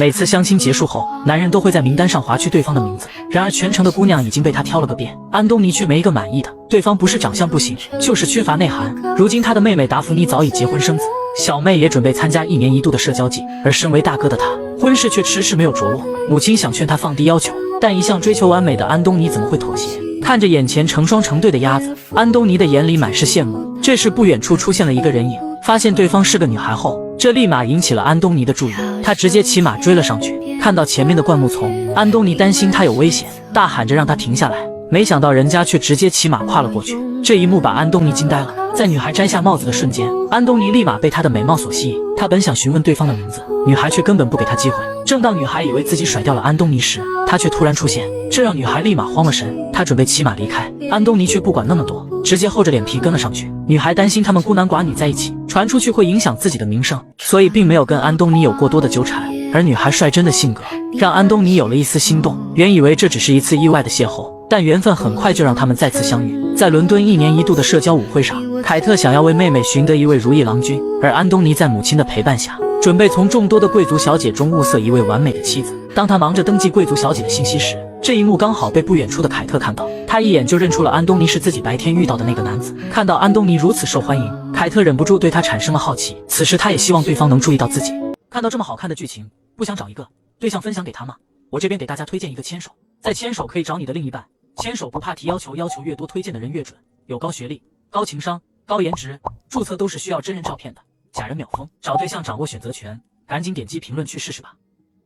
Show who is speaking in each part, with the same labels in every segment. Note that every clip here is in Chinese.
Speaker 1: 每次相亲结束后，男人都会在名单上划去对方的名字，然而全城的姑娘已经被他挑了个遍，安东尼却没一个满意的。对方不是长相不行，就是缺乏内涵。如今他的妹妹达芙妮早已结婚生子，小妹也准备参加1年1度的社交季，而身为大哥的他，婚事却迟迟没有着落。母亲想劝他放低要求，但一向追求完美的安东尼怎么会妥协？看着眼前成双成对的鸭子，安东尼的眼里满是羡慕。这时不远处出现了一个人影，发现对方是个女孩后，这立马引起了安东尼的注意。他直接骑马追了上去，看到前面的灌木丛，安东尼担心他有危险，大喊着让他停下来。没想到人家却直接骑马跨了过去，这一幕把安东尼惊呆了。在女孩摘下帽子的瞬间，安东尼立马被她的美貌所吸引。他本想询问对方的名字，女孩却根本不给他机会。正当女孩以为自己甩掉了安东尼时，他却突然出现，这让女孩立马慌了神。她准备骑马离开，安东尼却不管那么多，直接厚着脸皮跟了上去。女孩担心他们孤男寡女在一起，传出去会影响自己的名声，所以并没有跟安东尼有过多的纠缠。而女孩率真的性格让安东尼有了一丝心动，原以为这只是一次意外的邂逅，但缘分很快就让他们再次相遇。在伦敦1年1度的社交舞会上，凯特想要为妹妹寻得一位如意郎君，而安东尼在母亲的陪伴下，准备从众多的贵族小姐中物色一位完美的妻子。当他忙着登记贵族小姐的信息时，这一幕刚好被不远处的凯特看到，他一眼就认出了安东尼是自己白天遇到的那个男子。看到安东尼如此受欢迎，凯特忍不住对他产生了好奇，此时他也希望对方能注意到自己。看到这么好看的剧情，不想找一个对象分享给他吗？我这边给大家推荐一个牵手，在牵手可以找你的另一半，牵手不怕提要求，要求越多推荐的人越准，有高学历、高情商、高颜值，注册都是需要真人照片的，假人秒封，找对象掌握选择权，赶紧点击评论区试试吧。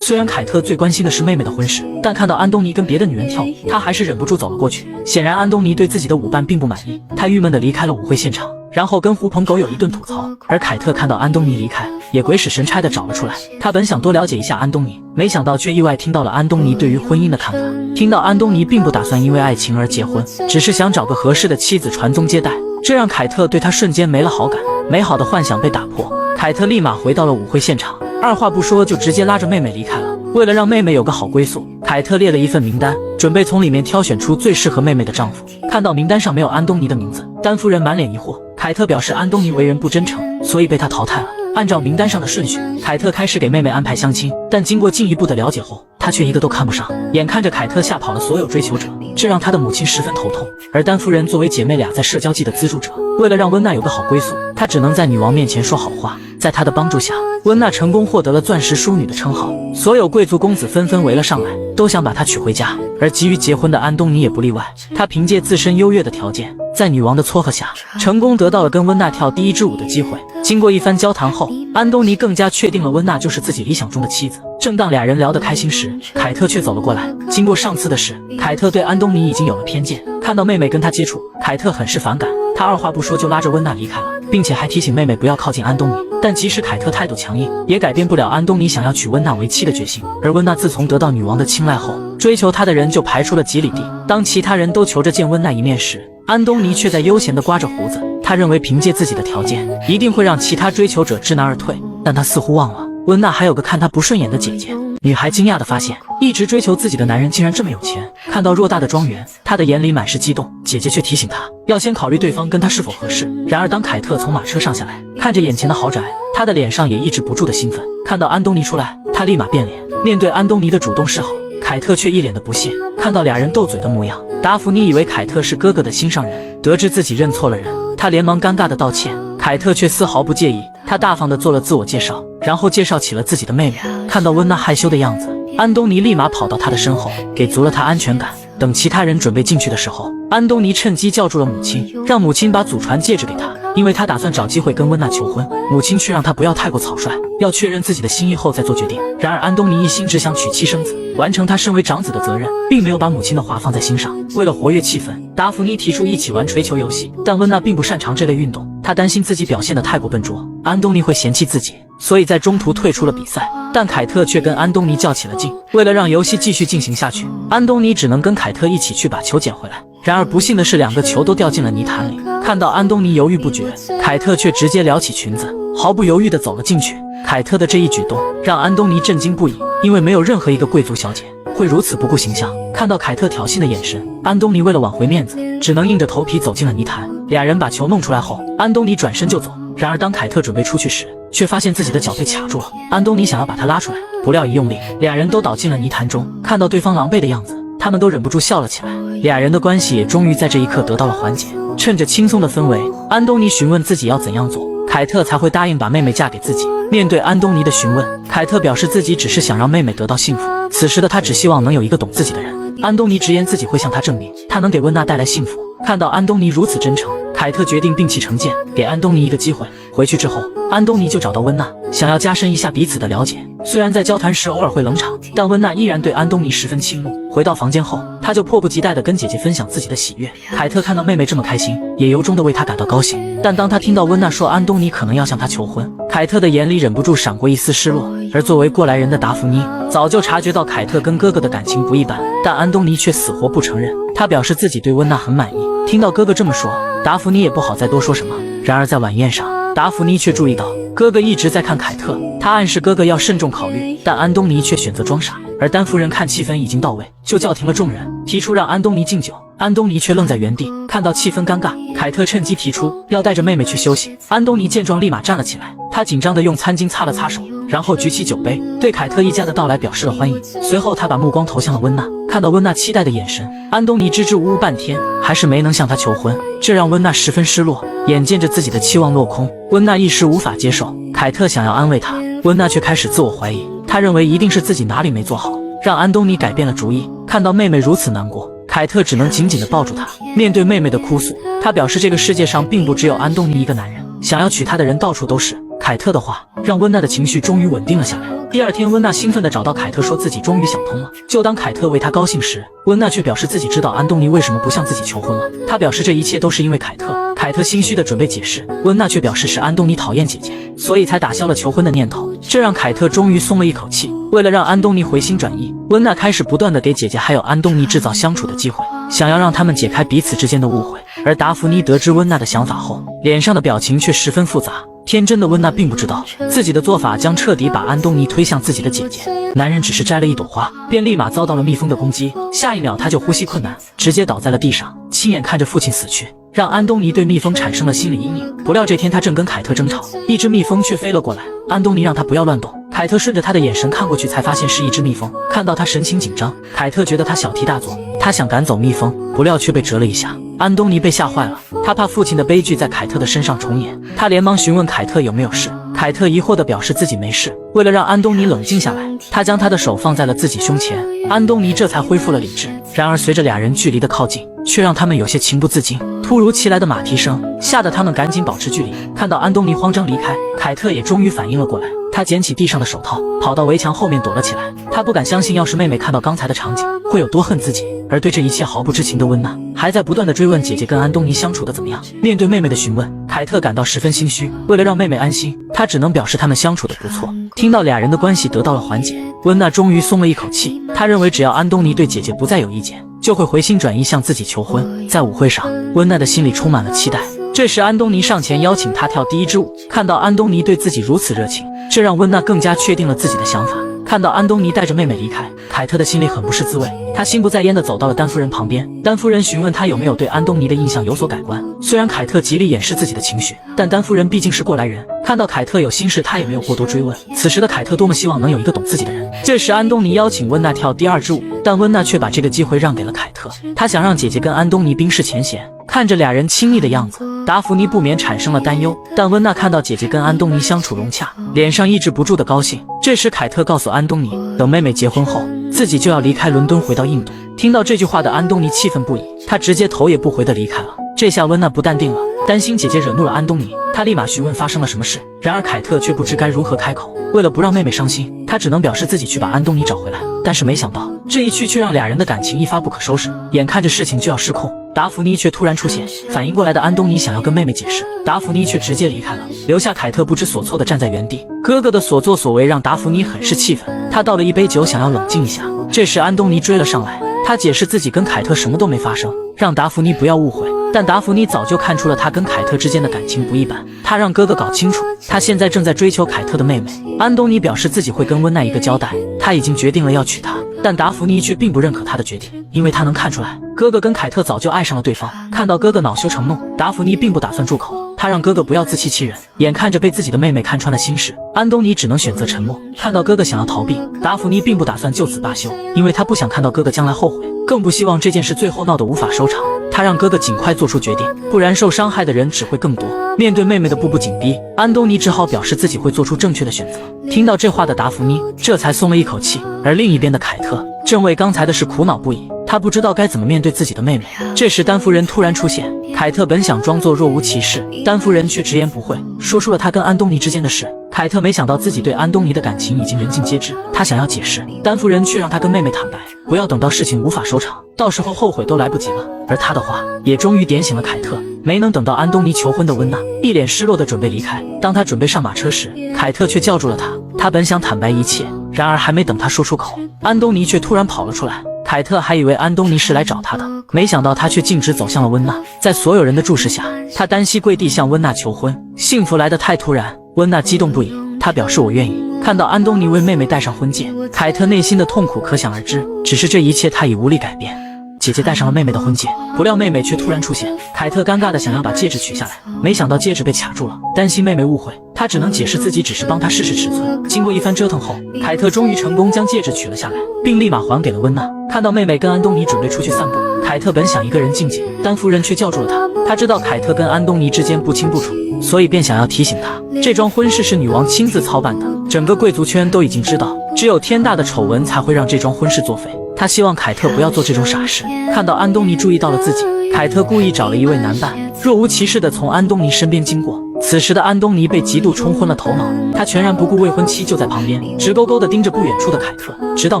Speaker 1: 虽然凯特最关心的是妹妹的婚事，但看到安东尼跟别的女人跳舞，他还是忍不住走了过去。显然安东尼对自己的舞伴并不满意，他郁闷地离开了舞会现场，然后跟狐朋狗友一顿吐槽。而凯特看到安东尼离开，也鬼使神差地找了出来。他本想多了解一下安东尼，没想到却意外听到了安东尼对于婚姻的看法。听到安东尼并不打算因为爱情而结婚，只是想找个合适的妻子传宗接代，这让凯特对他瞬间没了好感，美好的幻想被打破。凯特立马回到了舞会现场，二话不说就直接拉着妹妹离开了。为了让妹妹有个好归宿，凯特列了一份名单，准备从里面挑选出最适合妹妹的丈夫。看到名单上没有安东尼的名字，丹夫人满脸疑惑。凯特表示安东尼为人不真诚，所以被他淘汰了。按照名单上的顺序，凯特开始给妹妹安排相亲，但经过进一步的了解后，她却一个都看不上。眼看着凯特吓跑了所有追求者，这让她的母亲十分头痛。而丹夫人作为姐妹俩在社交季的资助者，为了让温娜有个好归宿，她只能在女王面前说好话。在她的帮助下，温娜成功获得了钻石淑女的称号，所有贵族公子纷纷围了上来，都想把她娶回家。而急于结婚的安东尼也不例外，他凭借自身优越的条件，在女王的撮合下，成功得到了跟温娜跳第一支舞的机会。经过一番交谈后，安东尼更加确定了温娜就是自己理想中的妻子。正当俩人聊得开心时，凯特却走了过来。经过上次的事，凯特对安东尼已经有了偏见，看到妹妹跟他接触，凯特很是反感。他二话不说就拉着温娜离开了，并且还提醒妹妹不要靠近安东尼。但即使凯特态度强硬，也改变不了安东尼想要娶温娜为妻的决心。而温娜自从得到女王的青睐后，追求她的人就排出了几里地。当其他人都求着见温娜一面时，安东尼却在悠闲地刮着胡子。他认为凭借自己的条件，一定会让其他追求者知难而退，但他似乎忘了温娜还有个看他不顺眼的姐姐。女孩惊讶地发现，一直追求自己的男人竟然这么有钱。看到偌大的庄园，她的眼里满是激动。姐姐却提醒她，要先考虑对方跟她是否合适。然而当凯特从马车上下来，看着眼前的豪宅，她的脸上也抑制不住的兴奋。看到安东尼出来，她立马变脸。面对安东尼的主动示好，凯特却一脸的不屑。看到俩人斗嘴的模样，达芙妮以为凯特是哥哥的心上人，得知自己认错了人，她连忙尴尬的道歉。凯特却丝毫不介意，他大方地做了自我介绍，然后介绍起了自己的妹妹。看到温娜害羞的样子，安东尼立马跑到她的身后，给足了她安全感。等其他人准备进去的时候，安东尼趁机叫住了母亲，让母亲把祖传戒指给他，因为他打算找机会跟温娜求婚。母亲却让他不要太过草率，要确认自己的心意后再做决定。然而安东尼一心只想娶妻生子，完成他身为长子的责任，并没有把母亲的话放在心上。为了活跃气氛，达芙妮提出一起玩锤球游戏，但温娜并不擅长这类运动，她担心自己表现得太过笨拙，安东尼会嫌弃自己，所以在中途退出了比赛。但凯特却跟安东尼较起了劲，为了让游戏继续进行下去，安东尼只能跟凯特一起去把球捡回来。然而不幸的是，两个球都掉进了泥潭里。看到安东尼犹豫不决，凯特却直接撩起裙子，毫不犹豫地走了进去。凯特的这一举动让安东尼震惊不已，因为没有任何一个贵族小姐会如此不顾形象。看到凯特挑衅的眼神，安东尼为了挽回面子，只能硬着头皮走进了泥潭。俩人把球弄出来后，安东尼转身就走。然而当凯特准备出去时，却发现自己的脚被卡住了。安东尼想要把他拉出来，不料一用力，俩人都倒进了泥潭中。看到对方狼狈的样子，他们都忍不住笑了起来。俩人的关系也终于在这一刻得到了缓解。趁着轻松的氛围，安东尼询问自己要怎样做，凯特才会答应把妹妹嫁给自己。面对安东尼的询问，凯特表示自己只是想让妹妹得到幸福，此时的他只希望能有一个懂自己的人。安东尼直言自己会向他证明，他能给温娜带来幸福。看到安东尼如此真诚，凯特决定摒弃成见，给安东尼一个机会。回去之后，安东尼就找到温娜，想要加深一下彼此的了解。虽然在交谈时偶尔会冷场，但温娜依然对安东尼十分倾慕。回到房间后，他就迫不及待地跟姐姐分享自己的喜悦。凯特看到妹妹这么开心，也由衷地为她感到高兴。但当他听到温娜说安东尼可能要向她求婚，凯特的眼里忍不住闪过一丝失落。而作为过来人的达芙妮早就察觉到凯特跟哥哥的感情不一般，但安东尼却死活不承认。他表示自己对温娜很满意。听到哥哥这么说，达芙妮也不好再多说什么。然而在晚宴上，达芙妮却注意到哥哥一直在看凯特，他暗示哥哥要慎重考虑，但安东尼却选择装傻。而丹夫人看气氛已经到位，就叫停了众人，提出让安东尼敬酒。安东尼却愣在原地，看到气氛尴尬，凯特趁机提出要带着妹妹去休息。安东尼见状立马站了起来，他紧张地用餐巾擦了擦手，然后举起酒杯，对凯特一家的到来表示了欢迎。随后他把目光投向了温娜，看到温娜期待的眼神，安东尼支支吾吾半天，还是没能向她求婚，这让温娜十分失落。眼见着自己的期望落空，温娜一时无法接受。凯特想要安慰她，温娜却开始自我怀疑，她认为一定是自己哪里没做好，让安东尼改变了主意。看到妹妹如此难过，凯特只能紧紧地抱住她。面对妹妹的哭诉，她表示这个世界上并不只有安东尼一个男人，想要娶她的人到处都是。凯特的话让温娜的情绪终于稳定了下来。第二天，温娜兴奋地找到凯特，说自己终于想通了。就当凯特为她高兴时，温娜却表示自己知道安东尼为什么不向自己求婚了。她表示这一切都是因为凯特。凯特心虚地准备解释，温娜却表示是安东尼讨厌姐姐，所以才打消了求婚的念头。这让凯特终于松了一口气。为了让安东尼回心转意，温娜开始不断地给姐姐还有安东尼制造相处的机会，想要让他们解开彼此之间的误会。而达芙妮得知温娜的想法后，脸上的表情却十分复杂。天真的温娜并不知道，自己的做法将彻底把安东尼推向自己的姐姐。男人只是摘了一朵花，便立马遭到了蜜蜂的攻击，下一秒他就呼吸困难，直接倒在了地上，亲眼看着父亲死去，让安东尼对蜜蜂产生了心理阴影。不料这天他正跟凯特争吵，一只蜜蜂却飞了过来，安东尼让他不要乱动。凯特顺着他的眼神看过去，才发现是一只蜜蜂。看到他神情紧张，凯特觉得他小题大做，他想赶走蜜蜂，不料却被蛰了一下。安东尼被吓坏了，他怕父亲的悲剧在凯特的身上重演，他连忙询问凯特有没有事。凯特疑惑地表示自己没事。为了让安东尼冷静下来，他将他的手放在了自己胸前，安东尼这才恢复了理智。然而随着俩人距离的靠近，却让他们有些情不自禁。突如其来的马蹄声吓得他们赶紧保持距离。看到安东尼慌张离开，凯特也终于反应了过来，他捡起地上的手套，跑到围墙后面躲了起来。他不敢相信，要是妹妹看到刚才的场景，会有多恨自己。而对这一切毫不知情的温娜，还在不断地追问姐姐跟安东尼相处的怎么样。面对妹妹的询问，凯特感到十分心虚。为了让妹妹安心，他只能表示他们相处的不错。听到俩人的关系得到了缓解，温娜终于松了一口气。她认为只要安东尼对姐姐不再有意见，就会回心转意向自己求婚。在舞会上，温娜的心里充满了期待。这时安东尼上前邀请她跳第一支舞，看到安东尼对自己如此热情，这让温娜更加确定了自己的想法。看到安东尼带着妹妹离开，凯特的心里很不是滋味。他心不在焉地走到了丹夫人旁边，丹夫人询问他有没有对安东尼的印象有所改观。虽然凯特极力掩饰自己的情绪，但丹夫人毕竟是过来人，看到凯特有心事，他也没有过多追问。此时的凯特多么希望能有一个懂自己的人。这时安东尼邀请温娜跳第二支舞，但温娜却把这个机会让给了凯特，他想让姐姐跟安东尼冰释前嫌。看着俩人亲密的样子，达芙妮不免产生了担忧，但温娜看到姐姐跟安东尼相处融洽，脸上抑制不住的高兴。这时凯特告诉安东尼，等妹妹结婚后，自己就要离开伦敦回到印度。听到这句话的安东尼气愤不已，他直接头也不回的离开了。这下温娜不淡定了，担心姐姐惹怒了安东尼，他立马询问发生了什么事。然而凯特却不知该如何开口，为了不让妹妹伤心，他只能表示自己去把安东尼找回来。但是没想到这一去却让俩人的感情一发不可收拾，眼看着事情就要失控，达芙妮却突然出现。反应过来的安东尼想要跟妹妹解释，达芙妮却直接离开了，留下凯特不知所措的站在原地。哥哥的所作所为让达芙妮很是气愤，他倒了一杯酒想要冷静一下。这时安东尼追了上来，他解释自己跟凯特什么都没发生，让达芙妮不要误会。但达芙妮早就看出了他跟凯特之间的感情不一般，他让哥哥搞清楚，他现在正在追求凯特的妹妹。安东尼表示自己会跟温奈一个交代，他已经决定了要娶她，但达芙妮却并不认可他的决定，因为他能看出来哥哥跟凯特早就爱上了对方。看到哥哥恼羞成怒，达芙妮并不打算住口，他让哥哥不要自欺欺人。眼看着被自己的妹妹看穿了心事，安东尼只能选择沉默。看到哥哥想要逃避，达芙妮并不打算就此罢休，因为他不想看到哥哥将来后悔，更不希望这件事最后闹得无法收场。他让哥哥尽快做出决定，不然受伤害的人只会更多。面对妹妹的步步紧逼，安东尼只好表示自己会做出正确的选择。听到这话的达芙妮这才松了一口气，而另一边的凯特正为刚才的事苦恼不已，他不知道该怎么面对自己的妹妹。这时丹夫人突然出现，凯特本想装作若无其事，丹夫人却直言不讳，说出了他跟安东尼之间的事。凯特没想到自己对安东尼的感情已经人尽皆知，他想要解释，丹夫人却让他跟妹妹坦白，不要等到事情无法收场，到时候后悔都来不及了。而他的话也终于点醒了凯特。没能等到安东尼求婚的温娜一脸失落的准备离开，当他准备上马车时，凯特却叫住了他。他本想坦白一切，然而还没等他说出口，安东尼却突然跑了出来。凯特还以为安东尼是来找他的，没想到他却径直走向了温娜。在所有人的注视下，他单膝跪地向温娜求婚。幸福来得太突然，温娜激动不已，她表示我愿意。看到安东尼为妹妹戴上婚戒，凯特内心的痛苦可想而知，只是这一切他已无力改变。姐姐戴上了妹妹的婚戒，不料妹妹却突然出现。凯特尴尬的想要把戒指取下来，没想到戒指被卡住了，担心妹妹误会，他只能解释自己只是帮她试试尺寸。经过一番折腾后，凯特终于成功将戒指取了下来，并立马还给了温娜。看到妹妹跟安东尼准备出去散步，凯特本想一个人静静，丹夫人却叫住了他。他知道凯特跟安东尼之间不清不楚，所以便想要提醒他，这桩婚事是女王亲自操办的，整个贵族圈都已经知道，只有天大的丑闻才会让这桩婚事作废。他希望凯特不要做这种傻事。看到安东尼注意到了自己，凯特故意找了一位男伴，若无其事地从安东尼身边经过。此时的安东尼被嫉妒冲昏了头脑，他全然不顾未婚妻就在旁边，直勾勾地盯着不远处的凯特，直到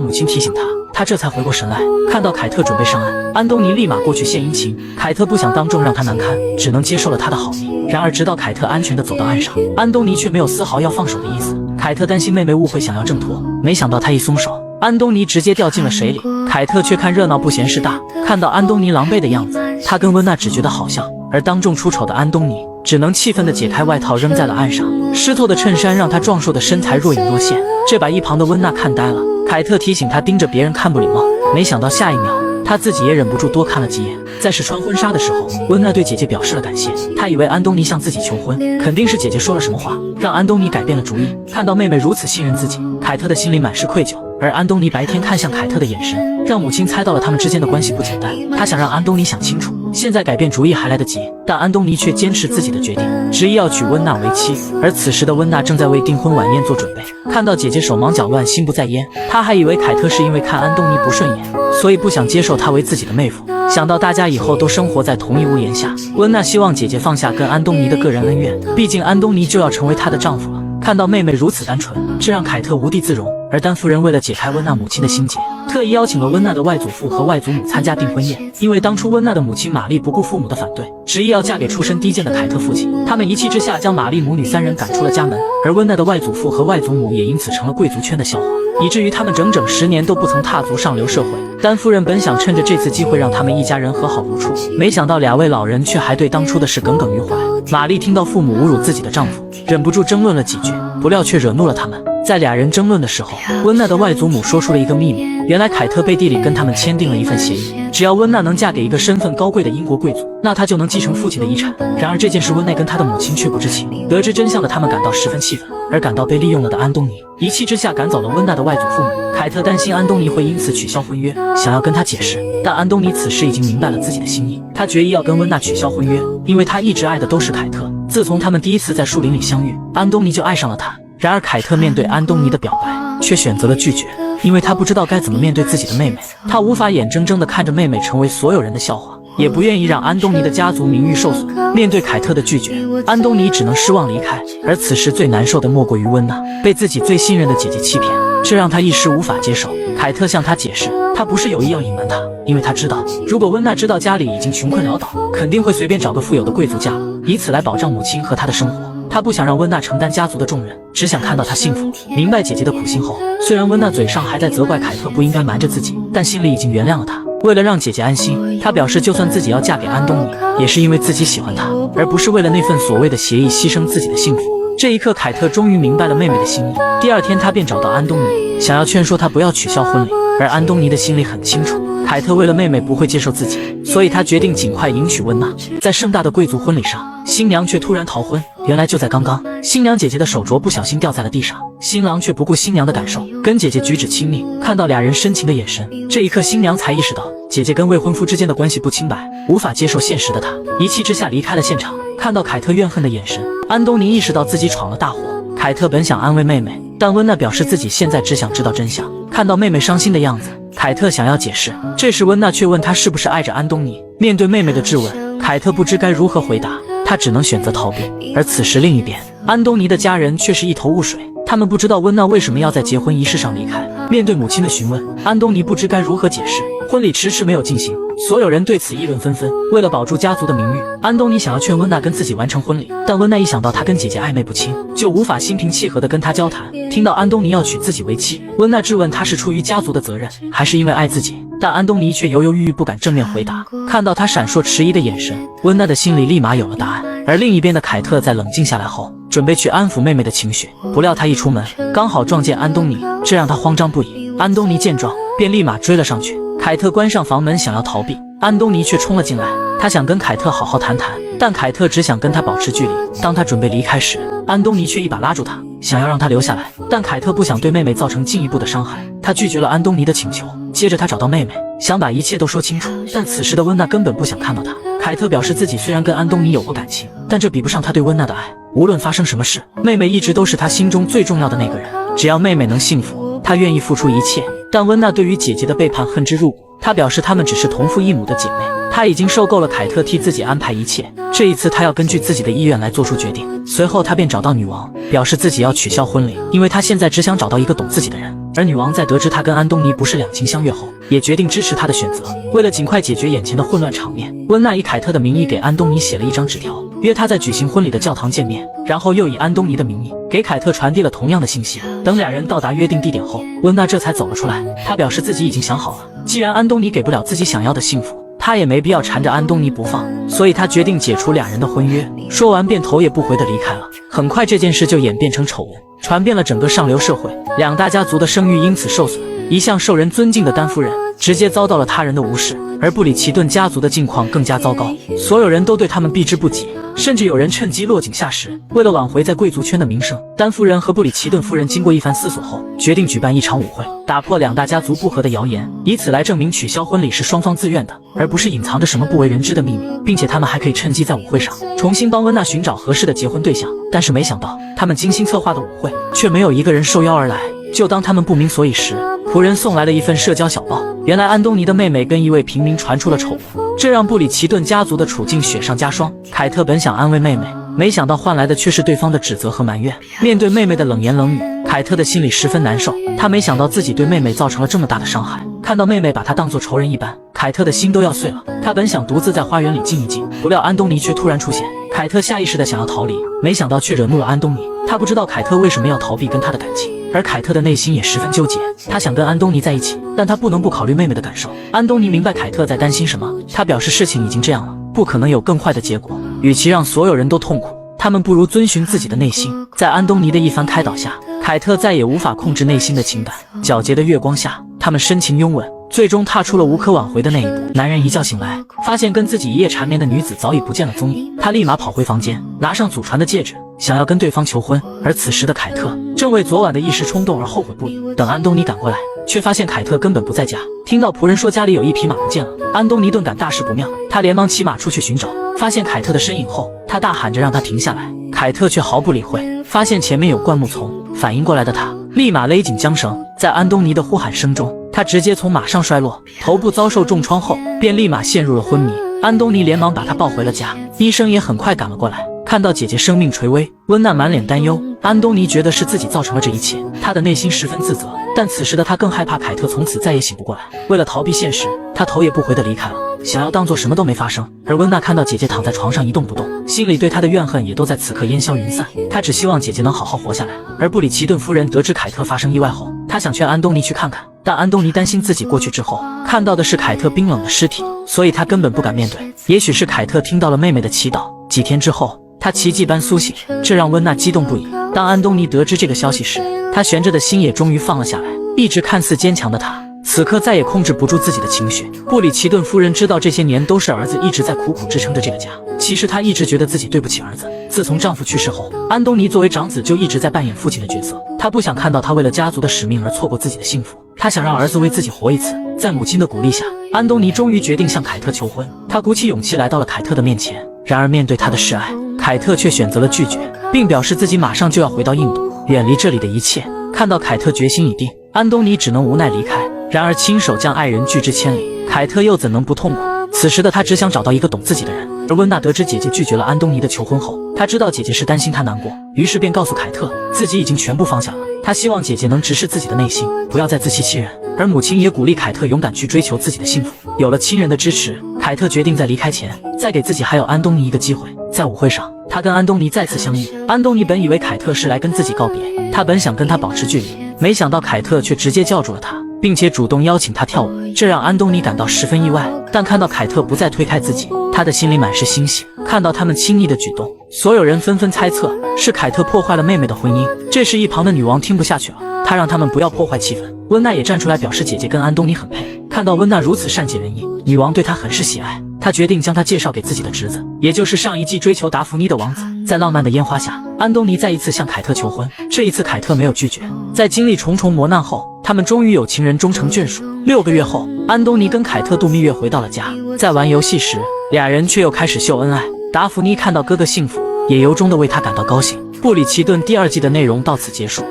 Speaker 1: 母亲提醒他这才回过神来。看到凯特准备上岸，安东尼立马过去献殷勤。凯特不想当众让他难堪，只能接受了他的好意。然而直到凯特安全地走到岸上，安东尼却没有丝毫要放手的意思。凯特担心妹妹误会，想要挣脱，没想到他一松手，安东尼直接掉进了水里。凯特却看热闹不嫌事大，看到安东尼狼狈的样子，他跟温娜只觉得好笑，而当众出丑的安东尼只能气愤地解开外套扔在了岸上。湿透的衬衫让他壮硕的身材若隐若现，这把一旁的温娜看呆了。凯特提醒他盯着别人看不礼貌，没想到下一秒他自己也忍不住多看了几眼。在试穿婚纱的时候，温娜对姐姐表示了感谢，她以为安东尼向自己求婚，肯定是姐姐说了什么话，让安东尼改变了主意。看到妹妹如此信任自己，凯特的心里满是愧疚。而安东尼白天看向凯特的眼神，让母亲猜到了他们之间的关系不简单。他想让安东尼想清楚，现在改变主意还来得及，但安东尼却坚持自己的决定，执意要娶温娜为妻。而此时的温娜正在为订婚晚宴做准备，看到姐姐手忙脚乱心不在焉，她还以为凯特是因为看安东尼不顺眼，所以不想接受她为自己的妹夫。想到大家以后都生活在同一屋檐下，温娜希望姐姐放下跟安东尼的个人恩怨，毕竟安东尼就要成为她的丈夫了。看到妹妹如此单纯，这让凯特无地自容。而丹夫人为了解开温娜母亲的心结，特意邀请了温娜的外祖父和外祖母参加订婚宴。因为当初温娜的母亲玛丽不顾父母的反对，执意要嫁给出身低贱的凯特父亲，他们一气之下将玛丽母女三人赶出了家门。而温娜的外祖父和外祖母也因此成了贵族圈的笑话，以至于他们整整10年都不曾踏足上流社会。丹夫人本想趁着这次机会让他们一家人和好如初，没想到2位老人却还对当初的事耿耿于怀。玛丽听到父母侮辱自己的丈夫，忍不住争论了几句，不料却惹怒了他们。在2人争论的时候，温娜的外祖母说出了一个秘密，原来凯特背地里跟他们签订了一份协议，只要温娜能嫁给一个身份高贵的英国贵族，那她就能继承父亲的遗产。然而这件事温奈跟她的母亲却不知情，得知真相的他们感到十分气愤，而感到被利用了的安东尼一气之下赶走了温娜的外祖父母。凯特担心安东尼会因此取消婚约，想要跟他解释，但安东尼此时已经明白了自己的心意，他决意要跟温娜取消婚约，因为他一直爱的都是凯特。自从他们第一次在树林里相遇，安东尼就爱上了他。然而凯特面对安东尼的表白却选择了拒绝，因为他不知道该怎么面对自己的妹妹，他无法眼睁睁地看着妹妹成为所有人的笑话，也不愿意让安东尼的家族名誉受损。面对凯特的拒绝，安东尼只能失望离开。而此时最难受的莫过于温娜被自己最信任的姐姐欺骗，这让他一时无法接受。凯特向他解释，他不是有意要隐瞒他，因为他知道如果温娜知道家里已经穷困潦倒，肯定会随便找个富有的贵族嫁入，以此来保障母亲和他的生活。他不想让温娜承担家族的重任，只想看到她幸福。明白姐姐的苦心后，虽然温娜嘴上还在责怪凯特不应该瞒着自己，但心里已经原谅了她。为了让姐姐安心，她表示就算自己要嫁给安东尼，也是因为自己喜欢他，而不是为了那份所谓的协议牺牲自己的幸福。这一刻，凯特终于明白了妹妹的心意。第2天，他便找到安东尼，想要劝说他不要取消婚礼。而安东尼的心里很清楚，凯特为了妹妹不会接受自己，所以他决定尽快迎娶温娜。在盛大的贵族婚礼上，新娘却突然逃婚。原来就在刚刚，新娘姐姐的手镯不小心掉在了地上，新郎却不顾新娘的感受，跟姐姐举止亲密。看到俩人深情的眼神，这一刻新娘才意识到姐姐跟未婚夫之间的关系不清白，无法接受现实的她一气之下离开了现场。看到凯特怨恨的眼神，安东尼意识到自己闯了大祸。凯特本想安慰妹妹，但温娜表示自己现在只想知道真相。看到妹妹伤心的样子，凯特想要解释，这时温娜却问她是不是爱着安东尼。面对妹妹的质问，凯特不知该如何回答，她只能选择逃避。而此时另一边，安东尼的家人却是一头雾水，他们不知道温娜为什么要在结婚仪式上离开。面对母亲的询问，安东尼不知该如何解释。婚礼迟迟没有进行，所有人对此议论纷纷。为了保住家族的名誉，安东尼想要劝温娜跟自己完成婚礼，但温娜一想到她跟姐姐暧昧不清，就无法心平气和地跟她交谈。听到安东尼要娶自己为妻，温娜质问他是出于家族的责任，还是因为爱自己，但安东尼却犹犹豫豫不敢正面回答。看到他闪烁迟疑的眼神，温娜的心里立马有了答案。而另一边的凯特在冷静下来后，准备去安抚妹妹的情绪，不料他一出门，刚好撞见安东尼，这让他慌张不已。安东尼见状，便立马追了上去。凯特关上房门想要逃避，安东尼却冲了进来，他想跟凯特好好谈谈，但凯特只想跟他保持距离。当他准备离开时，安东尼却一把拉住他，想要让他留下来，但凯特不想对妹妹造成进一步的伤害，他拒绝了安东尼的请求。接着他找到妹妹，想把一切都说清楚，但此时的温娜根本不想看到他。凯特表示自己虽然跟安东尼有过感情，但这比不上他对温娜的爱。无论发生什么事，妹妹一直都是他心中最重要的那个人，只要妹妹能幸福，他愿意付出一切。但温娜对于姐姐的背叛恨之入骨，她表示她们只是同父异母的姐妹，她已经受够了凯特替自己安排一切，这一次她要根据自己的意愿来做出决定。随后她便找到女王，表示自己要取消婚礼，因为她现在只想找到一个懂自己的人。而女王在得知她跟安东尼不是两情相悦后，也决定支持她的选择。为了尽快解决眼前的混乱场面，温娜以凯特的名义给安东尼写了一张纸条，约他在举行婚礼的教堂见面，然后又以安东尼的名义给凯特传递了同样的信息。等俩人到达约定地点后，温娜这才走了出来，她表示自己已经想好了，既然安东尼给不了自己想要的幸福，她也没必要缠着安东尼不放，所以她决定解除俩人的婚约。说完便头也不回地离开了。很快这件事就演变成丑闻，传遍了整个上流社会，两大家族的声誉因此受损。一向受人尊敬的丹夫人直接遭到了他人的无视，而布里奇顿家族的境况更加糟糕，所有人都对他们避之不及，甚至有人趁机落井下石。为了挽回在贵族圈的名声，丹夫人和布里奇顿夫人经过一番思索后，决定举办一场舞会，打破两大家族不和的谣言，以此来证明取消婚礼是双方自愿的，而不是隐藏着什么不为人知的秘密，并且他们还可以趁机在舞会上重新帮温娜寻找合适的结婚对象。但是没想到，他们精心策划的舞会却没有一个人受邀而来。就当他们不明所以时，仆人送来了一份社交小报，原来安东尼的妹妹跟一位平民传出了丑闻，这让布里奇顿家族的处境雪上加霜。凯特本想安慰妹妹，没想到换来的却是对方的指责和埋怨。面对妹妹的冷言冷语，凯特的心里十分难受，他没想到自己对妹妹造成了这么大的伤害。看到妹妹把他当作仇人一般，凯特的心都要碎了。他本想独自在花园里静一静，不料安东尼却突然出现。凯特下意识地想要逃离，没想到却惹怒了安东尼。他不知道凯特为什么要逃避跟他的感情，而凯特的内心也十分纠结。他想跟安东尼在一起，但他不能不考虑妹妹的感受。安东尼明白凯特在担心什么，他表示事情已经这样了，不可能有更坏的结果，与其让所有人都痛苦，他们不如遵循自己的内心。在安东尼的一番开导下，凯特再也无法控制内心的情感。皎洁的月光下，他们深情拥吻，最终踏出了无可挽回的那一步。男人一觉醒来，发现跟自己一夜缠绵的女子早已不见了踪影，他立马跑回房间，拿上祖传的戒指，想要跟对方求婚。而此时的凯特正为昨晚的一时冲动而后悔不已。等安东尼赶过来，却发现凯特根本不在家。听到仆人说家里有一匹马不见了，安东尼顿感大事不妙，他连忙骑马出去寻找。发现凯特的身影后，他大喊着让她停下来，凯特却毫不理会。发现前面有灌木丛，反应过来的他立马勒紧缰绳，在安东尼的呼喊声中，他直接从马上摔落，头部遭受重创后便立马陷入了昏迷。安东尼连忙把他抱回了家，医生也很快赶了过来。看到姐姐生命垂危，温娜满脸担忧。安东尼觉得是自己造成了这一切，他的内心十分自责，但此时的他更害怕凯特从此再也醒不过来。为了逃避现实，他头也不回地离开了，想要当做什么都没发生。而温娜看到姐姐躺在床上一动不动，心里对她的怨恨也都在此刻烟消云散。她只希望姐姐能好好活下来。而布里奇顿夫人得知凯特发生意外后，她想劝安东尼去看看，但安东尼担心自己过去之后看到的是凯特冰冷的尸体，所以他根本不敢面对。也许是凯特听到了妹妹的祈祷，几天之后他奇迹般苏醒，这让温娜激动不已。当安东尼得知这个消息时，他悬着的心也终于放了下来。一直看似坚强的他，此刻再也控制不住自己的情绪。布里奇顿夫人知道这些年都是儿子一直在苦苦支撑着这个家，其实她一直觉得自己对不起儿子。自从丈夫去世后，安东尼作为长子就一直在扮演父亲的角色，他不想看到他为了家族的使命而错过自己的幸福，他想让儿子为自己活一次。在母亲的鼓励下，安东尼终于决定向凯特求婚。他鼓起勇气来到了凯特的面前，然而面对他的示爱，凯特却选择了拒绝，并表示自己马上就要回到印度，远离这里的一切。看到凯特决心已定，安东尼只能无奈离开。然而亲手将爱人拒之千里，凯特又怎能不痛苦？此时的他只想找到一个懂自己的人。而温娜得知姐姐拒绝了安东尼的求婚后，她知道姐姐是担心他难过，于是便告诉凯特自己已经全部放下了。她希望姐姐能直视自己的内心，不要再自欺欺人。而母亲也鼓励凯特勇敢去追求自己的幸福。有了亲人的支持，凯特决定在离开前再给自己还有安东尼一个机会。在舞会上，他跟安东尼再次相遇。安东尼本以为凯特是来跟自己告别，他本想跟他保持距离，没想到凯特却直接叫住了他，并且主动邀请他跳舞，这让安东尼感到十分意外。但看到凯特不再推开自己，他的心里满是欣喜。看到他们亲昵的举动，所有人纷纷猜测是凯特破坏了妹妹的婚姻。这时一旁的女王听不下去了，她让他们不要破坏气氛。温娜也站出来表示姐姐跟安东尼很配。看到温娜如此善解人意，女王对她很是喜爱，她决定将她介绍给自己的侄子，也就是上一季追求达芙妮的王子。在浪漫的烟花下，安东尼再一次向凯特求婚，这一次凯特没有拒绝。在经历重重磨难后，他们终于有情人终成眷属。6个月后，安东尼跟凯特度蜜月回到了家，在玩游戏时，俩人却又开始秀恩爱。达芙妮看到哥哥幸福，也由衷的为他感到高兴。布里奇顿第2季的内容到此结束。